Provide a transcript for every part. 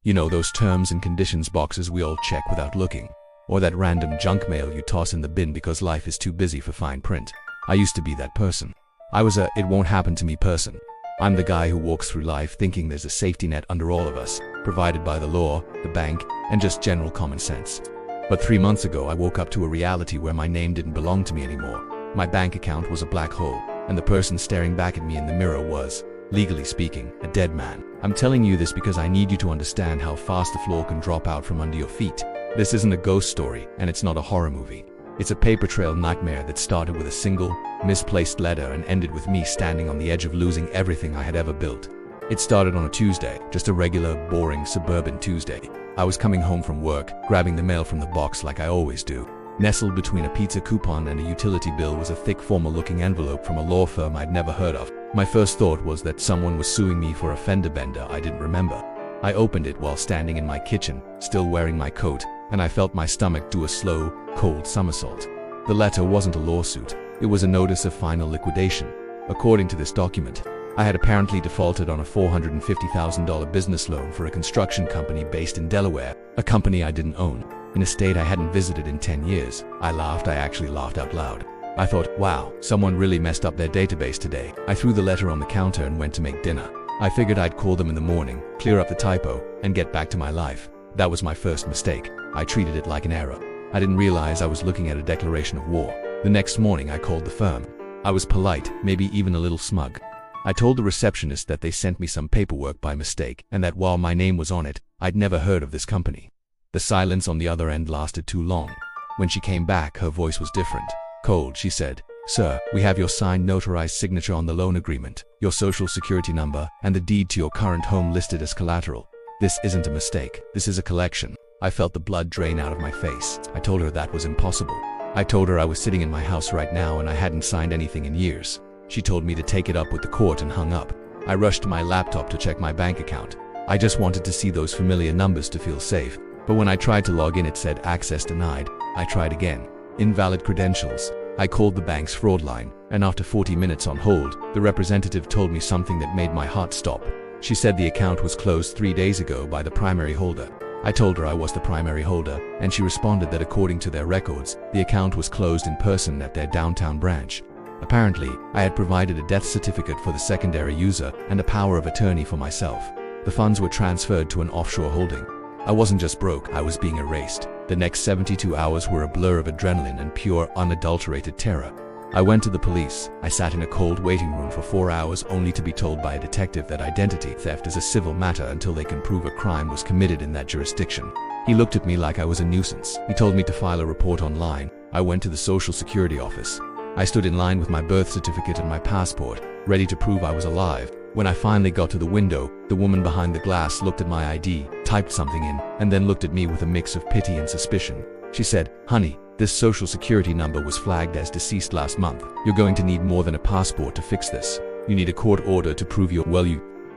You know, those terms and conditions boxes we all check without looking. Or that random junk mail you toss in the bin because life is too busy for fine print. I used to be that person. I was a "it won't happen to me" person. I'm the guy who walks through life thinking there's a safety net under all of us, provided by the law, the bank, and just general common sense. But 3 months ago, I woke up to a reality where my name didn't belong to me anymore. My bank account was a black hole, and the person staring back at me in the mirror was, legally speaking, a dead man. I'm telling you this because I need you to understand how fast the floor can drop out from under your feet. This isn't a ghost story, and it's not a horror movie. It's a paper trail nightmare that started with a single, misplaced letter and ended with me standing on the edge of losing everything I had ever built. It started on a Tuesday, just a regular, boring, suburban Tuesday. I was coming home from work, grabbing the mail from the box like I always do. Nestled between a pizza coupon and a utility bill was a thick, formal-looking envelope from a law firm I'd never heard of. My first thought was that someone was suing me for a fender bender I didn't remember. I opened it while standing in my kitchen, still wearing my coat, and I felt my stomach do a slow, cold somersault. The letter wasn't a lawsuit. It was a notice of final liquidation. According to this document, I had apparently defaulted on a $450,000 business loan for a construction company based in Delaware, a company I didn't own, in a state I hadn't visited in 10 years. I laughed. I actually laughed out loud. I thought, wow, someone really messed up their database today. I threw the letter on the counter and went to make dinner. I figured I'd call them in the morning, clear up the typo, and get back to my life. That was my first mistake. I treated it like an error. I didn't realize I was looking at a declaration of war. The next morning I called the firm. I was polite, maybe even a little smug. I told the receptionist that they sent me some paperwork by mistake, and that while my name was on it, I'd never heard of this company. The silence on the other end lasted too long. When she came back, her voice was different. Cold, she said, "Sir, we have your signed notarized signature on the loan agreement, your social security number, and the deed to your current home listed as collateral. This isn't a mistake. This is a collection." I felt the blood drain out of my face. I told her that was impossible. I told her I was sitting in my house right now and I hadn't signed anything in years. She told me to take it up with the court and hung up. I rushed to my laptop to check my bank account. I just wanted to see those familiar numbers to feel safe. But when I tried to log in, it said access denied. I tried again. Invalid credentials. I called the bank's fraud line, and after 40 minutes on hold, the representative told me something that made my heart stop. She said the account was closed 3 days ago by the primary holder. I told her I was the primary holder, and she responded that according to their records, the account was closed in person at their downtown branch. Apparently, I had provided a death certificate for the secondary user and a power of attorney for myself. The funds were transferred to an offshore holding. I wasn't just broke, I was being erased. The next 72 hours were a blur of adrenaline and pure, unadulterated terror. I went to the police. I sat in a cold waiting room for 4 hours only to be told by a detective that identity theft is a civil matter until they can prove a crime was committed in that jurisdiction. He looked at me like I was a nuisance. He told me to file a report online. I went to the Social Security office. I stood in line with my birth certificate and my passport, ready to prove I was alive. When I finally got to the window, the woman behind the glass looked at my ID, typed something in, and then looked at me with a mix of pity and suspicion. She said, "Honey, this social security number was flagged as deceased last month. You're going to need more than a passport to fix this. You need a court order to prove you're well."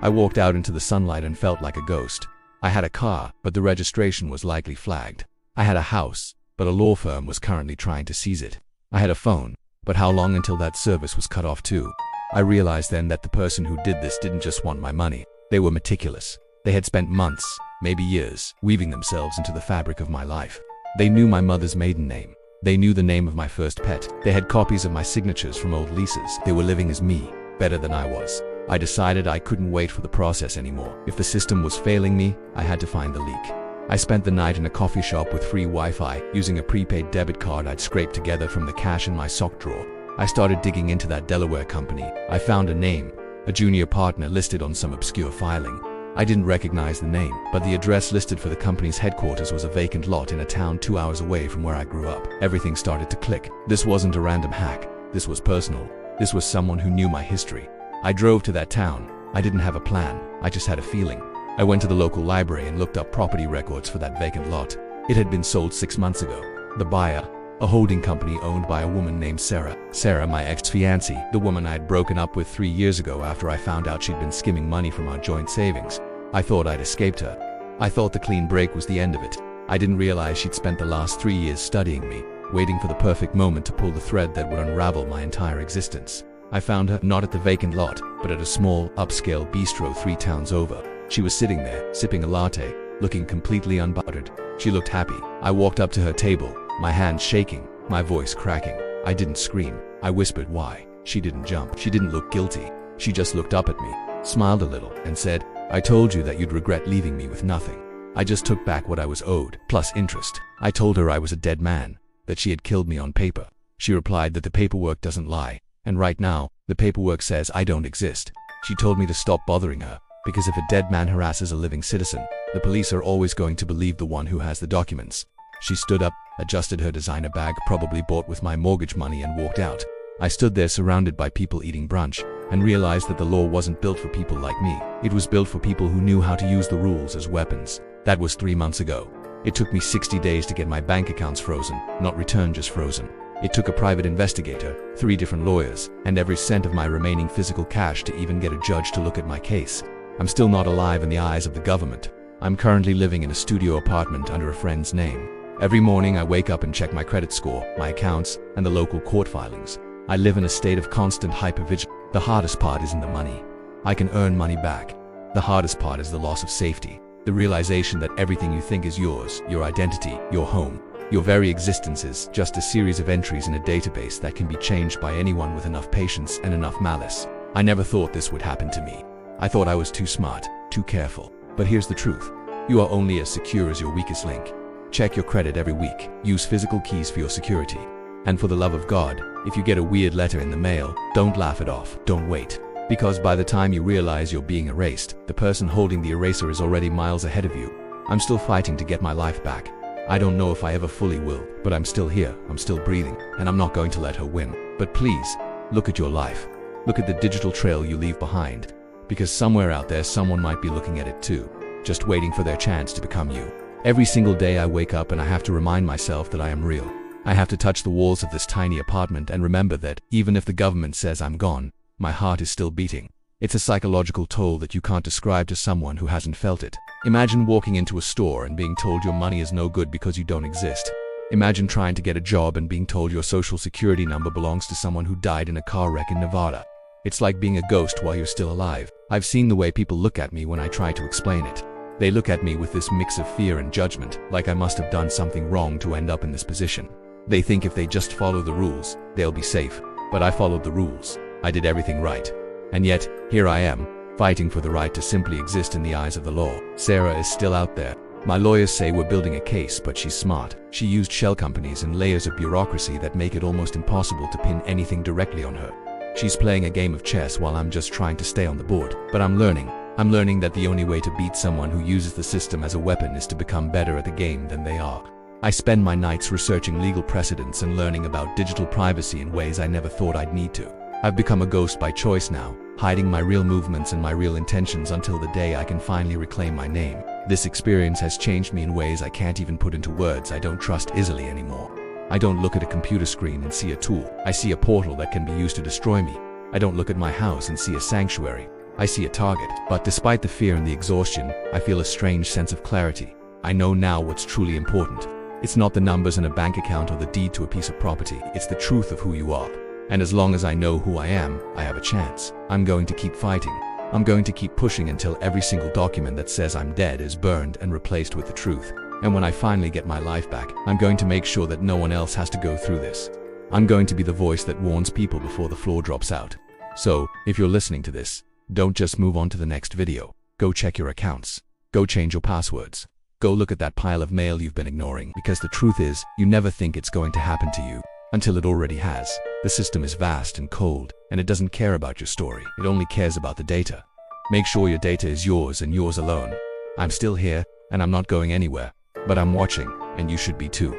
I walked out into the sunlight and felt like a ghost. I had a car, but the registration was likely flagged. I had a house, but a law firm was currently trying to seize it. I had a phone, but how long until that service was cut off too? I realized then that the person who did this didn't just want my money. They were meticulous. They had spent months, maybe years, weaving themselves into the fabric of my life. They knew my mother's maiden name. They knew the name of my first pet. They had copies of my signatures from old leases. They were living as me, better than I was. I decided I couldn't wait for the process anymore. If the system was failing me, I had to find the leak. I spent the night in a coffee shop with free Wi-Fi, using a prepaid debit card I'd scraped together from the cash in my sock drawer. I started digging into that Delaware company. I found a name, a junior partner listed on some obscure filing. I didn't recognize the name, but the address listed for the company's headquarters was a vacant lot in a town 2 hours away from where I grew up. Everything started to click. This wasn't a random hack. This was personal. This was someone who knew my history. I drove to that town. I didn't have a plan. I just had a feeling. I went to the local library and looked up property records for that vacant lot. It had been sold 6 months ago. The buyer, a holding company owned by a woman named Sarah. Sarah, my ex-fiancée, the woman I'd broken up with 3 years ago after I found out she'd been skimming money from our joint savings. I thought I'd escaped her. I thought the clean break was the end of it. I didn't realize she'd spent the last 3 years studying me, waiting for the perfect moment to pull the thread that would unravel my entire existence. I found her not at the vacant lot, but at a small, upscale bistro 3 towns over. She was sitting there, sipping a latte, looking completely unbothered. She looked happy. I walked up to her table, my hands shaking, my voice cracking. I didn't scream. I whispered why. She didn't jump. She didn't look guilty. She just looked up at me, smiled a little, and said, "I told you that you'd regret leaving me with nothing." I just took back what I was owed, plus interest. I told her I was a dead man, that she had killed me on paper. She replied that the paperwork doesn't lie, and right now, the paperwork says I don't exist. She told me to stop bothering her, because if a dead man harasses a living citizen, the police are always going to believe the one who has the documents. She stood up, adjusted her designer bag, probably bought with my mortgage money, and walked out. I stood there surrounded by people eating brunch, and realized that the law wasn't built for people like me. It was built for people who knew how to use the rules as weapons. That was 3 months ago. It took me 60 days to get my bank accounts frozen, not returned, just frozen. It took a private investigator, 3 different lawyers, and every cent of my remaining physical cash to even get a judge to look at my case. I'm still not alive in the eyes of the government. I'm currently living in a studio apartment under a friend's name. Every morning I wake up and check my credit score, my accounts, and the local court filings. I live in a state of constant hypervigilance. The hardest part isn't the money. I can earn money back. The hardest part is the loss of safety. The realization that everything you think is yours, your identity, your home, your very existence is just a series of entries in a database that can be changed by anyone with enough patience and enough malice. I never thought this would happen to me. I thought I was too smart, too careful. But here's the truth. You are only as secure as your weakest link. Check your credit every week. Use physical keys for your security. And for the love of God, if you get a weird letter in the mail, don't laugh it off. Don't wait. Because by the time you realize you're being erased, the person holding the eraser is already miles ahead of you. I'm still fighting to get my life back. I don't know if I ever fully will, but I'm still here, I'm still breathing, and I'm not going to let her win. But please, look at your life. Look at the digital trail you leave behind. Because somewhere out there someone might be looking at it too, just waiting for their chance to become you. Every single day I wake up and I have to remind myself that I am real. I have to touch the walls of this tiny apartment and remember that, even if the government says I'm gone, my heart is still beating. It's a psychological toll that you can't describe to someone who hasn't felt it. Imagine walking into a store and being told your money is no good because you don't exist. Imagine trying to get a job and being told your social security number belongs to someone who died in a car wreck in Nevada. It's like being a ghost while you're still alive. I've seen the way people look at me when I try to explain it. They look at me with this mix of fear and judgment, like I must have done something wrong to end up in this position. They think if they just follow the rules, they'll be safe. But I followed the rules. I did everything right. And yet, here I am, fighting for the right to simply exist in the eyes of the law. Sarah is still out there. My lawyers say we're building a case, but she's smart. She used shell companies and layers of bureaucracy that make it almost impossible to pin anything directly on her. She's playing a game of chess while I'm just trying to stay on the board. But I'm learning. I'm learning that the only way to beat someone who uses the system as a weapon is to become better at the game than they are. I spend my nights researching legal precedents and learning about digital privacy in ways I never thought I'd need to. I've become a ghost by choice now, hiding my real movements and my real intentions until the day I can finally reclaim my name. This experience has changed me in ways I can't even put into words. I don't trust easily anymore. I don't look at a computer screen and see a tool. I see a portal that can be used to destroy me. I don't look at my house and see a sanctuary. I see a target. But despite the fear and the exhaustion, I feel a strange sense of clarity. I know now what's truly important. It's not the numbers in a bank account or the deed to a piece of property. It's the truth of who you are. And as long as I know who I am, I have a chance. I'm going to keep fighting. I'm going to keep pushing until every single document that says I'm dead is burned and replaced with the truth. And when I finally get my life back, I'm going to make sure that no one else has to go through this. I'm going to be the voice that warns people before the floor drops out. So, if you're listening to this, don't just move on to the next video. Go check your accounts. Go change your passwords. Go look at that pile of mail you've been ignoring, because the truth is, you never think it's going to happen to you, until it already has. The system is vast and cold, and it doesn't care about your story. It only cares about the data. Make sure your data is yours and yours alone. I'm still here, and I'm not going anywhere, but I'm watching, and you should be too.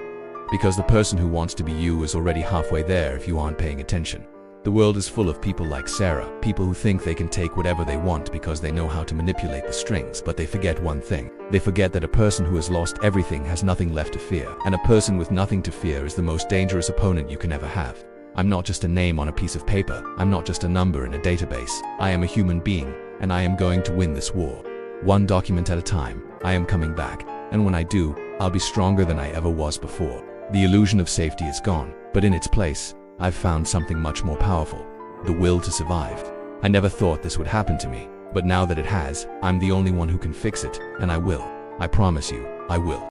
Because the person who wants to be you is already halfway there if you aren't paying attention. The world is full of people like Sarah, people who think they can take whatever they want because they know how to manipulate the strings, but they forget one thing. They forget that a person who has lost everything has nothing left to fear, and a person with nothing to fear is the most dangerous opponent you can ever have. I'm not just a name on a piece of paper. I'm not just a number in a database. I am a human being, and I am going to win this war. One document at a time. I am coming back, and when I do, I'll be stronger than I ever was before. The illusion of safety is gone, but in its place, I've found something much more powerful. The will to survive. I never thought this would happen to me, but now that it has, I'm the only one who can fix it, and I will. I promise you, I will.